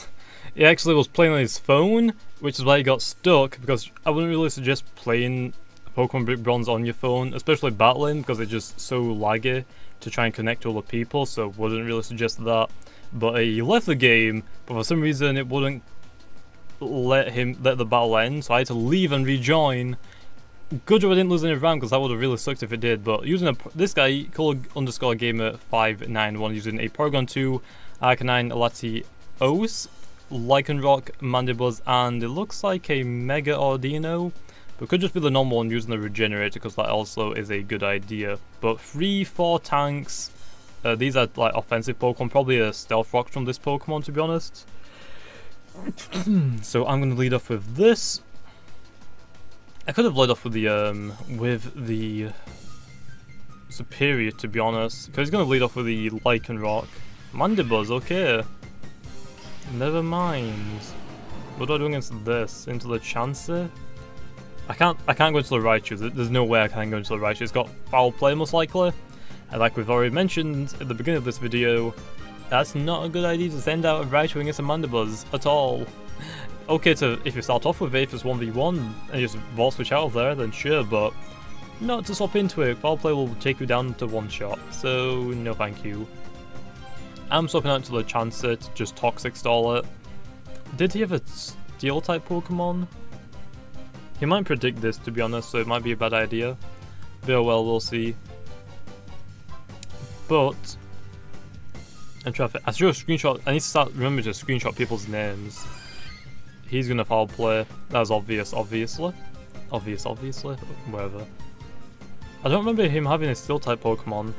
he actually was playing on his phone, which is why he got stuck, because I wouldn't really suggest playing Pokemon Brick Bronze on your phone, especially battling, because it's just so laggy to try and connect to other people, so wouldn't really suggest that. But he left the game, but for some reason it wouldn't let the battle end, so I had to leave and rejoin. Good job I didn't lose any round, because that would have really sucked if it did. But using this guy, Cool_Gamer591, using a Porygon 2, Arcanine, Latios, Lycanroc, Mandibuzz, and it looks like a Mega Audino. But it could just be the normal one using the Regenerator, because that also is a good idea. But 3-4 tanks. These are like offensive Pokemon, probably a Stealth Rock from this Pokemon to be honest. So I'm going to lead off with this. I could have led off with the Superior to be honest, because he's going to lead off with the Lycanroc. Mandibuzz, okay. Never mind. What do I do against this? Into the Chansey? I can't go into the Raichu. There's no way I can go into the Raichu. It's got Foul Play most likely. And like we've already mentioned at the beginning of this video, that's not a good idea to send out a Raichu against a Mandibuzz at all. Okay, if you start off with it, if it's 1v1 and you just Volt Switch out of there, then sure, but not to swap into it. Foul Play will take you down to one shot, so no thank you. I'm swapping out to the Chansey to just Toxic Stall it. Did he have a Steel type Pokemon? He might predict this to be honest, so it might be a bad idea. But oh well, we'll see. But I'm trying to. I should screenshot. I need to start remembering to screenshot people's names. He's gonna Foul Play. That was obvious, obviously. Obviously. Whatever. I don't remember him having a Steel type Pokemon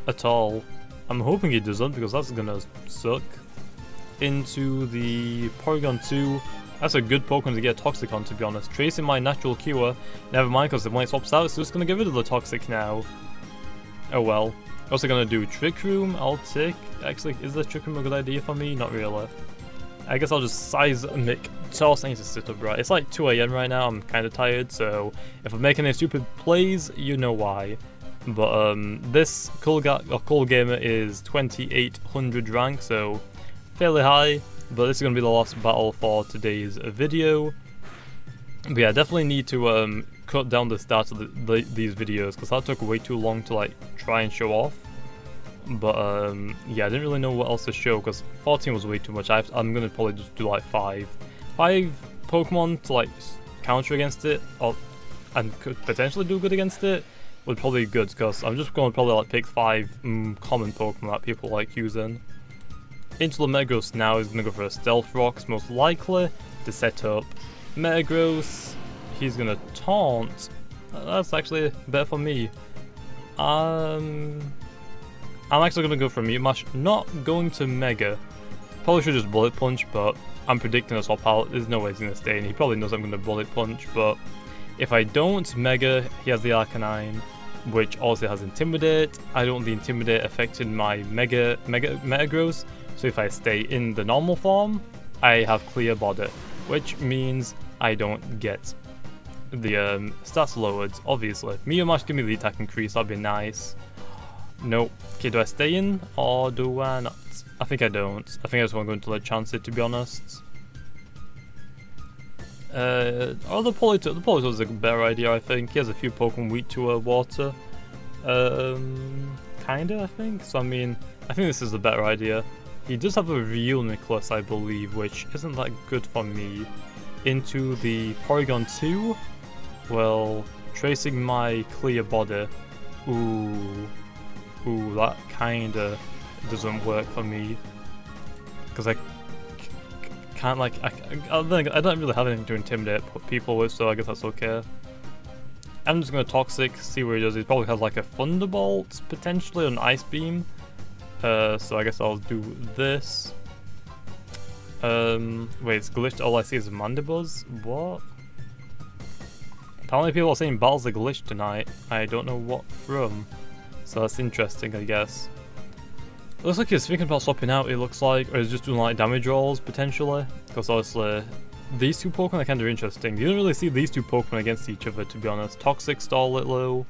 at all. I'm hoping he doesn't because that's gonna suck. Into the Porygon 2. That's a good Pokemon to get Toxic on, to be honest. Tracing my natural cure. Never mind, because when it swaps out, it's just gonna get rid of the Toxic now. Oh well. Also gonna do Trick Room, I'll take. Actually, is the Trick Room a good idea for me? Not really. I guess I'll just Seismic Toss. I need to sit up right. It's like 2 AM right now, I'm kinda tired, so if I'm making any stupid plays, you know why. But this Cool Gamer is 2800 rank, so fairly high. But this is gonna be the last battle for today's video. But yeah, I definitely need to cut down the start of these videos because that took way too long to like try and show off. But yeah, I didn't really know what else to show because 14 was way too much. I'm gonna probably just do like 5 Pokemon to like counter against it, and could potentially do good against it. Would probably be good because I'm just gonna probably like pick 5 common Pokemon that people like using. Into the Metagross now is gonna go for a Stealth Rocks most likely to set up Metagross. He's gonna Taunt. That's actually better for me. I'm actually going to go for a Meteor Mash, not going to Mega. Probably should just Bullet Punch, but I'm predicting a swap out. There's no way he's going to stay in. He probably knows I'm going to Bullet Punch, but if I don't Mega, he has the Arcanine, which also has Intimidate. I don't want the Intimidate affecting my Mega Metagross, so if I stay in the normal form, I have Clear Body, which means I don't get the stats lowered, obviously. Meteor Mash give me the attack increase, that'd be nice. Nope. Okay, do I stay in or do I not? I think I don't. I think I just want to go into the Chansey, to be honest. Or the Politoed is a better idea, I think. He has a few Pokemon weak to water. Kinda, I think. So, I mean, I think this is the better idea. He does have a Reuniclus, I believe, which isn't that good for me. Into the Porygon 2. Well, tracing my Clear Body. Ooh, that kinda doesn't work for me. Because I can't, like, I don't really have anything to intimidate people with, so I guess that's okay. I'm just gonna Toxic, see what he does. He probably has like a Thunderbolt, potentially, or an Ice Beam. So I guess I'll do this. Wait, it's glitched. All I see is Mandibuzz. What? Apparently people are saying battles are glitched tonight. I don't know what from. So that's interesting, I guess. It looks like he's thinking about swapping out, it looks like, or he's just doing like damage rolls, potentially. Because obviously, these two Pokemon are kind of interesting. You don't really see these two Pokemon against each other, to be honest. Toxic, stall it low.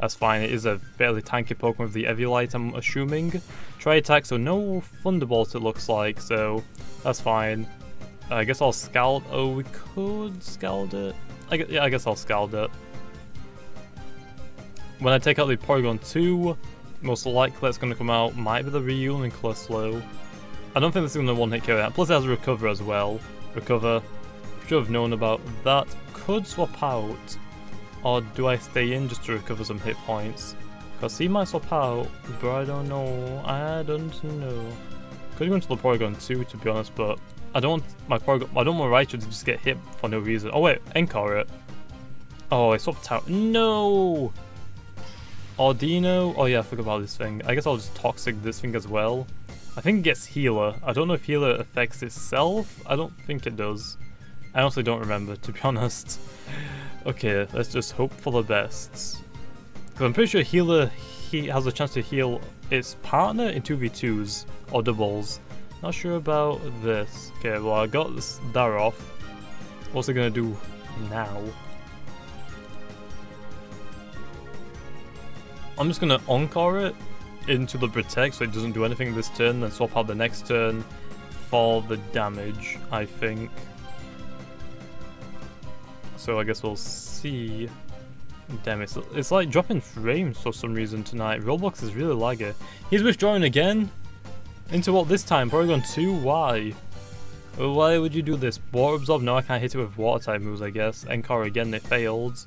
That's fine, it is a fairly tanky Pokemon with the Eviolite, I'm assuming. Try attack, so no Thunderbolt it looks like, so that's fine. I guess I'll Scald. Oh, we could Scald it. I guess I'll Scald it. When I take out the Porygon 2, most likely it's going to come out, might be the Reuniclus low. I don't think this is going to one-hit KO that. Plus it has a Recover as well. Recover, should have known about that. Could swap out, or do I stay in just to recover some hit points? Because he might swap out, but I don't know. Could go into the Porygon 2, to be honest, but I don't want Raichu to just get hit for no reason. Oh wait, Encore it. Oh, I swapped out. No! Audino? Oh yeah, I forgot about this thing. I guess I'll just Toxic this thing as well. I think it gets Healer. I don't know if Healer affects itself. I don't think it does. I honestly don't remember, to be honest. Okay, let's just hope for the best. Because I'm pretty sure Healer has a chance to heal its partner in 2v2s or doubles. Not sure about this. Okay, well I got that off. What's it gonna do now? I'm just gonna Encore it into the Protect so it doesn't do anything this turn, then swap out the next turn for the damage, I think. So I guess we'll see. Damn it, it's like dropping frames for some reason tonight. Roblox is really laggy. He's withdrawing again? Into what this time? Porygon 2? Why? Well, why would you do this? Water Absorb? No, I can't hit it with Water type moves, I guess. Encore again, it failed.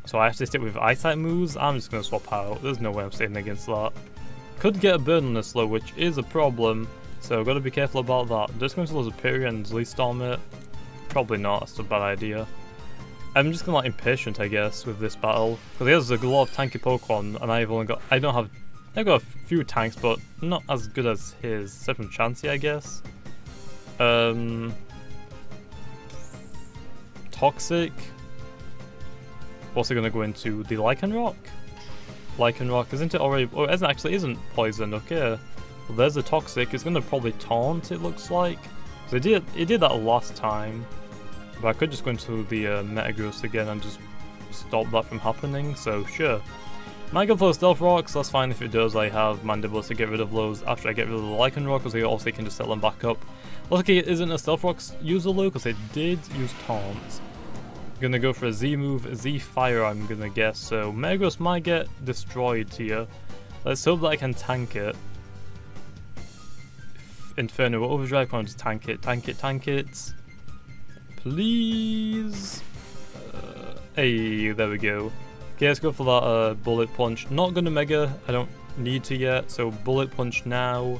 So I have to stick with Ice type moves. I'm just going to swap out. There's no way I'm staying against that. Could get a burn on this slow, which is a problem. So got to be careful about that. Just going to lose a Superior and Leaf Storm it. Probably not, that's a bad idea. I'm just gonna like Impatient, I guess, with this battle. Because he has a lot of tanky Pokemon, and I've got a few tanks, but not as good as his, except from Chansey, I guess. Toxic. Also gonna go into the Lycanroc. Lycanroc, isn't it already? Oh, it isn't poisoned, okay. Well, there's a Toxic, it's gonna probably Taunt, it looks like. So it did that last time. But I could just go into the Metagross again and just stop that from happening, so sure. Might go for Stealth Rocks, that's fine if it does. I have Mandibuzz to get rid of those after I get rid of the Lycanroc, because also can just set them back up. Okay, it isn't a Stealth Rocks user though, because it did use Taunt. Gonna go for a Z move, Z Fire I'm gonna guess, so Metagross might get destroyed here. Let's hope that I can tank it. Inferno Overdrive, can't just tank it. Please. Hey, there we go. Okay, let's go for that Bullet Punch. Not gonna Mega, I don't need to yet, so Bullet Punch now.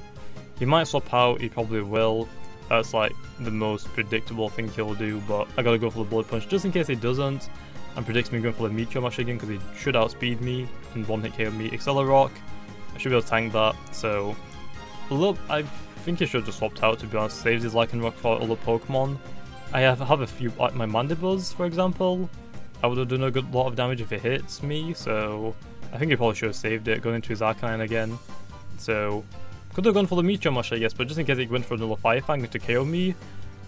He might swap out, he probably will. That's like the most predictable thing he'll do, but I gotta go for the Bullet Punch just in case he doesn't. And predicts me going for the Meteor Mash again because he should outspeed me and one-hit KO me. Accelerock. I should be able to tank that, so I think he should have just swapped out, to be honest. Saves his Lycan Rock for other Pokemon. I have a few, like my Mandibuzz, for example. I would have done a lot of damage if it hits me, so I think he probably should have saved it, going into his Arcanine again. So, could have gone for the Meteor Mash, I guess, but just in case he went for another Fire Fang to KO me,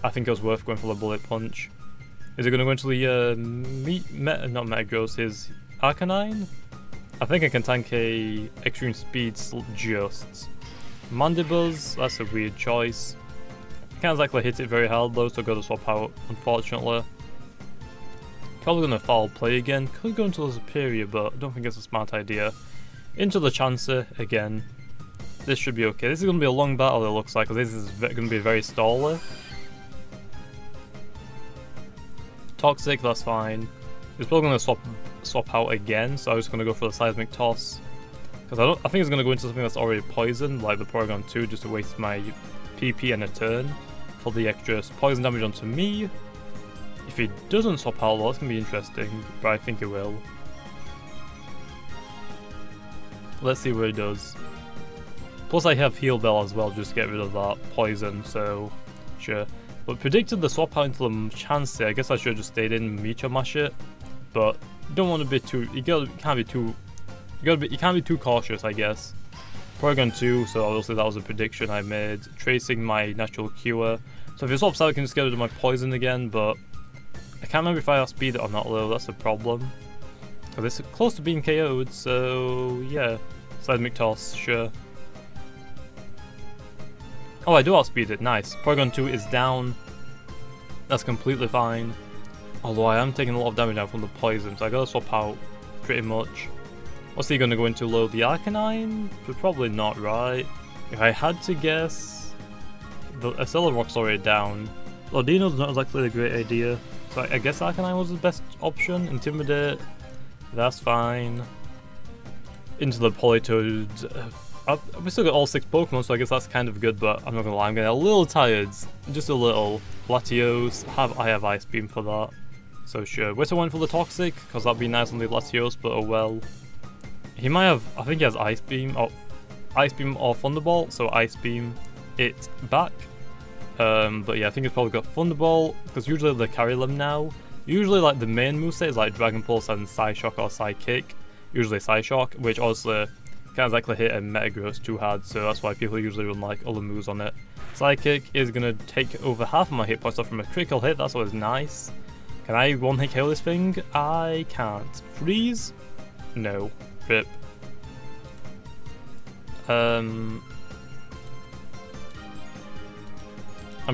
I think it was worth going for the Bullet Punch. Is it going to go into the, not Metagross, his Arcanine? I think I can tank a Extreme Speed just. Mandibuzz, that's a weird choice. Can't exactly hit it very hard though, so I gotta swap out, unfortunately. Probably gonna foul play again. Could go into the Superior, but I don't think it's a smart idea. Into the Chancer again. This should be okay. This is gonna be a long battle, it looks like, because this is gonna be very stally. Toxic, that's fine. He's probably gonna swap out again, so I was gonna go for the Seismic Toss. Because I think it's gonna go into something that's already poisoned, like the Porygon 2, just to waste my PP and a turn for the extra poison damage onto me. If he doesn't swap out, that's gonna be interesting, but I think it will. Let's see what it does. Plus I have Heal Bell as well, just to get rid of that poison, so sure. But predicted the swap out into the Chansey. I guess I should have just stayed in and Meteor Mash it. But you don't want to be too, you can't be too cautious, I guess. Porygon 2, so obviously that was a prediction I made. Tracing my Natural Cure. So if it swaps out, I can just get rid of my poison again, but I can't remember if I outspeed it or not though, that's the problem. Because it's close to being KO'd, so yeah. Seismic Toss, sure. Oh, I do outspeed it, nice. Porygon 2 is down. That's completely fine. Although I am taking a lot of damage now from the poison, so I gotta swap out pretty much. What's he gonna go into low? The Arcanine? But probably not, right? If I had to guess, the Acela Rock's already down. Lodino's not exactly a great idea, so I guess Arcanine was the best option. Intimidate, that's fine. Into the Politoed. We still got all 6 Pokemon, so I guess that's kind of good, but I'm not gonna lie, I'm getting a little tired. Just a little. Latios, I have Ice Beam for that. So sure. Witter went for the Toxic, because that'd be nice on the Latios, but oh well. He might have, I think he has Ice Beam or Thunderbolt, so Ice Beam it back. But yeah, I think it's probably got Thunderbolt, because usually they carry them now. Usually like the main moveset is like Dragon Pulse and Psyshock or Psykick. Usually Psyshock, which also can't exactly hit a Metagross too hard, so that's why people usually run like other moves on it. Psychic is going to take over half of my hit points off from a critical hit, that's always nice. Can I one-hit KO this thing? I can't. Freeze? No. Rip. I'm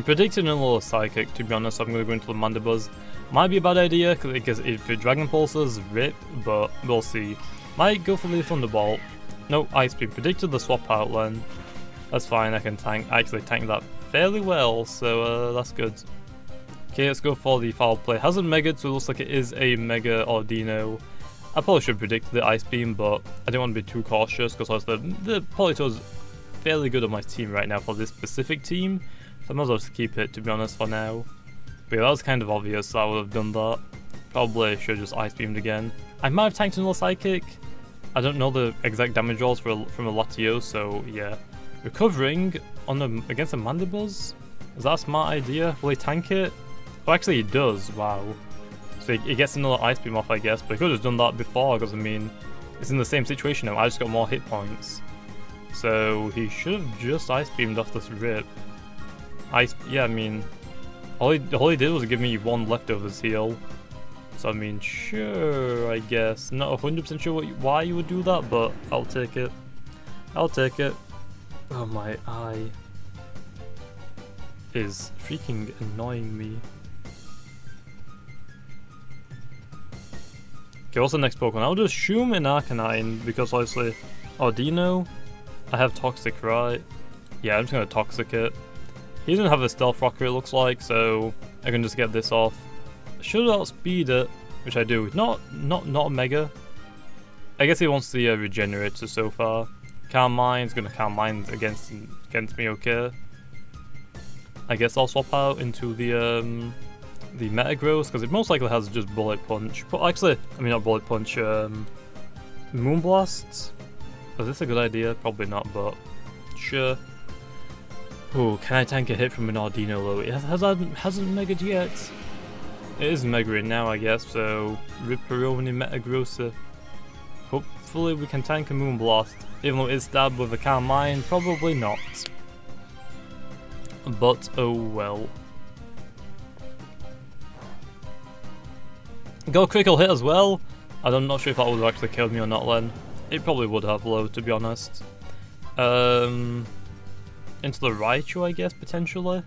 predicting a little Psychic, to be honest, so I'm going to go into the Mandibuzz. Might be a bad idea, because if it Dragon Pulses, rip, but we'll see. Might go for the Thunderbolt. No, Ice Beam. Predicted the swap out then. That's fine, I can tank. I actually tanked that fairly well, so that's good. Okay, let's go for the foul play. Hasn't megaed, so it looks like it is a Mega Ordino. I probably should predict the Ice Beam, but I didn't want to be too cautious, because the Politoed's fairly good on my team right now for this specific team. So I might as well just keep it, to be honest, for now. But yeah, that was kind of obvious, so I would have done that. Probably should have just Ice Beamed again. I might have tanked another Psychic. I don't know the exact damage rolls from a Latios, so yeah. Recovering on against a Mandibuzz? Is that a smart idea? Will he tank it? Oh, actually he does, wow. So he gets another Ice Beam off, I guess, but he could have done that before, because I mean, it's in the same situation now, I just got more hit points. So he should have just Ice Beamed off this rip. Yeah, I mean, all he did was give me 1 leftovers heal. So I mean, sure, I guess. Not 100% sure why you would do that, but I'll take it. I'll take it. Oh, my eye is freaking annoying me. Okay, what's the next Pokemon? I'll just Shoom and Arcanine, because obviously, Ordino, I have Toxic, right? Yeah, I'm just gonna Toxic it. He doesn't have a Stealth Rocker, it looks like, so I can just get this off. Should outspeed it, which I do. Not a Mega. I guess he wants the Regenerator so far. Calm Mind's gonna Calm Mind against me, okay. I guess I'll swap out into the Metagross, because it most likely has just Bullet Punch. But actually, I mean not Bullet Punch, Moonblast. Was this a good idea? Probably not, but sure. Ooh, can I tank a hit from an Ardino though? It hasn't megaed yet. It is megaing now, I guess, so Ripperoni Metagrossa. Hopefully we can tank a Moonblast. Even though it's stabbed with a Calm Mind, probably not. But oh well. Got a critical hit as well. I'm not sure if that would have actually killed me or not then. It probably would have though, to be honest. Into the Raichu, I guess, potentially.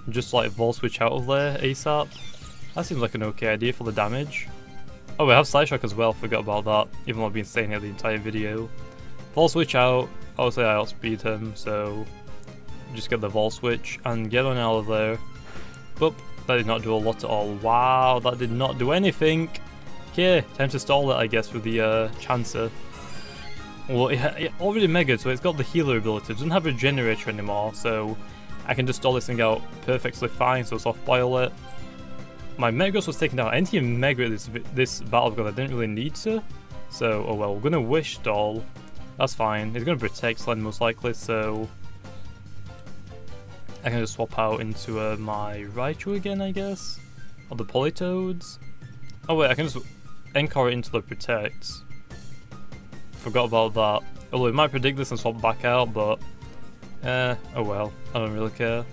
Just like Vol Switch out of there ASAP. That seems like an okay idea for the damage. Oh, we have Side Shock as well, forgot about that, even though I've been saying it the entire video. Vol Switch out, obviously I outspeed him, so just get the Vol Switch and get on out of there. Boop, that did not do a lot at all. Wow, that did not do anything. Okay, time to stall it, I guess, with the Chancer. Well, it already megaed, so it's got the healer ability. It doesn't have a generator anymore, so I can just stall this thing out perfectly fine, so soft boil it. My Metagross was taken down. I didn't even mega this battle because I didn't really need to. So, oh well, we're gonna Wish Stall. That's fine. He's gonna Protect Slend most likely, so I can just swap out into my Raichu again, I guess? Or the Politoads? Oh wait, I can just Encore it into the Protect. Forgot about that. Although it might predict this and swap back out, but oh well, I don't really care.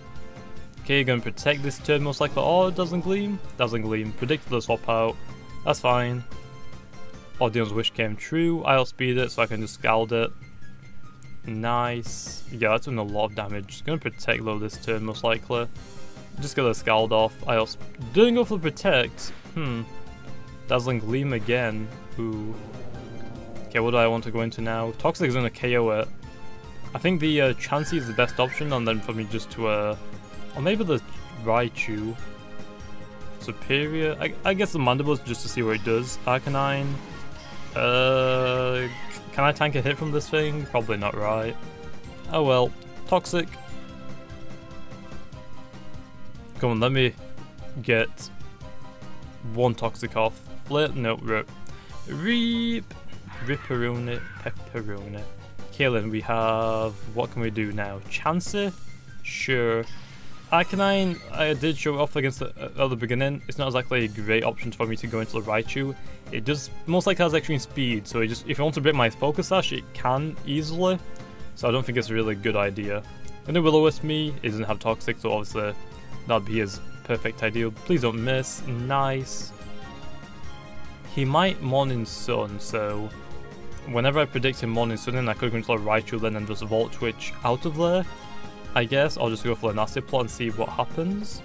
Okay, you're gonna Protect this turn most likely. Oh, Dazzling Gleam? Dazzling Gleam. Predicted the swap out. That's fine. Audion's wish came true. I outspeed it so I can just Scald it. Nice. Yeah, that's doing a lot of damage. Gonna Protect though this turn most likely. Just get the Scald off. Didn't go for the Protect. Dazzling Gleam again. Ooh. Okay, what do I want to go into now? Toxic is gonna KO it. I think the Chansey is the best option, and then for me just to or maybe the Raichu. Superior. I guess the Mandibles just to see what it does. Arcanine. Can I tank a hit from this thing? Probably not, right? Oh well. Toxic. Come on, let me get one Toxic off. Flip. No, Rip. Ripperoni, Pepperoni. Okay, then we have. What can we do now? Chansey? Sure. Arcanine, I did show it off against at the beginning. It's not exactly a great option for me to go into the Raichu. It just most likely has extreme speed, so if you want to break my Focus Sash, it can easily. So I don't think it's a really good idea. And the Will-O-Wisp me, it doesn't have Toxic, so obviously that'd be his perfect ideal. Please don't miss. Nice. He might Morning Sun, so whenever I predict him Morning Sun, then I could go into the Raichu then and just Volt Twitch out of there. I guess I'll just go for a Nasty Plot and see what happens,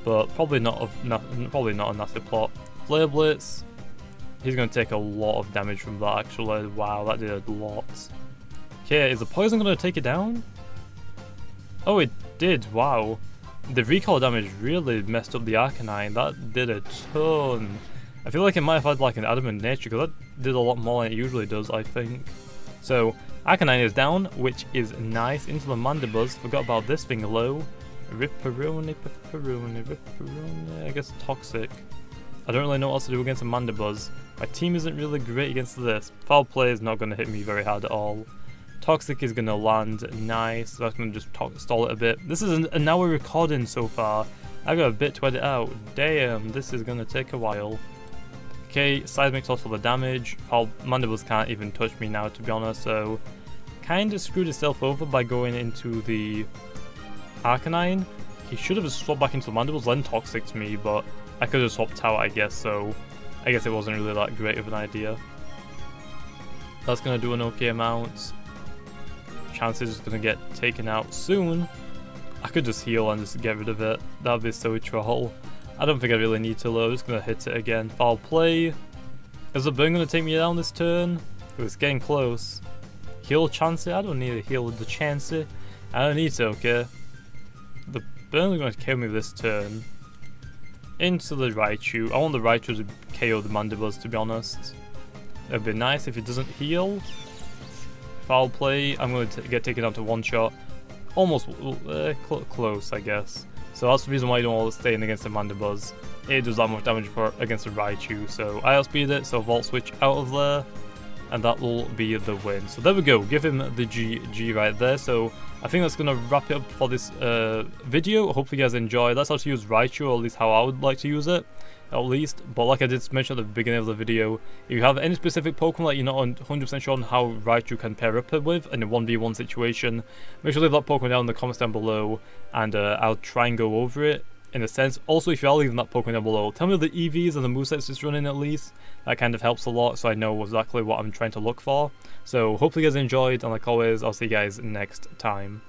but probably not a Nasty Plot. Flare Blitz, he's going to take a lot of damage from that actually. Wow, that did a lot. Okay, is the poison going to take it down? Oh, it did. Wow, the recoil damage really messed up the Arcanine. That did a ton. I feel like it might have had like an adamant nature because that did a lot more than it usually does, I think. So Arcanine is down, which is nice. Into the Mandibuzz. Forgot about this thing low. Ripperoni, Pepperoni, Ripperoni. I guess Toxic. I don't really know what else to do against a Mandibuzz. My team isn't really great against this. Foul Play is not going to hit me very hard at all. Toxic is going to land. Nice. So that's going to just stall it a bit. This is an hour recording so far. I got a bit to edit out. Damn, this is going to take a while. Okay, Seismic Toss for the damage. Mandibuzz can't even touch me now, to be honest, so kind of screwed itself over by going into the Arcanine. He should have swapped back into the Mandibuzz, then Toxic to me, but I could have swapped out, I guess, so I guess it wasn't really that great of an idea. That's going to do an okay amount. Chances is going to get taken out soon. I could just heal and just get rid of it. That would be so troll. I don't think I really need to though. I'm just going to hit it again. Foul Play. Is the burn going to take me down this turn? It's getting close. Heal Chansey? I don't need to heal the Chansey. I don't need to, okay? The burn is going to kill me this turn. Into the Raichu. I want the Raichu to KO the Mandibuzz, to be honest. It would be nice if it doesn't heal. Foul Play. I'm going to get taken down to one shot. Almost close, I guess. So that's the reason why you don't want to stay in against the Mandibuzz. It does that much damage against the Raichu, so I outspeed it, so Volt Switch out of there. and that will be the win. So there we go, give him the GG right there. So I think that's going to wrap it up for this video. Hopefully you guys enjoy. That's how to use Raichu, or at least how I would like to use it, at least. But like I did mention at the beginning of the video, if you have any specific Pokemon that you're not 100% sure on how Raichu can pair up with in a 1v1 situation, make sure to leave that Pokemon down in the comments down below, and I'll try and go over it in a sense. Also, if you are leaving that Pokemon down below, tell me the EVs and the movesets it's running at least. That kind of helps a lot, so I know exactly what I'm trying to look for. So hopefully you guys enjoyed, and like always, I'll see you guys next time.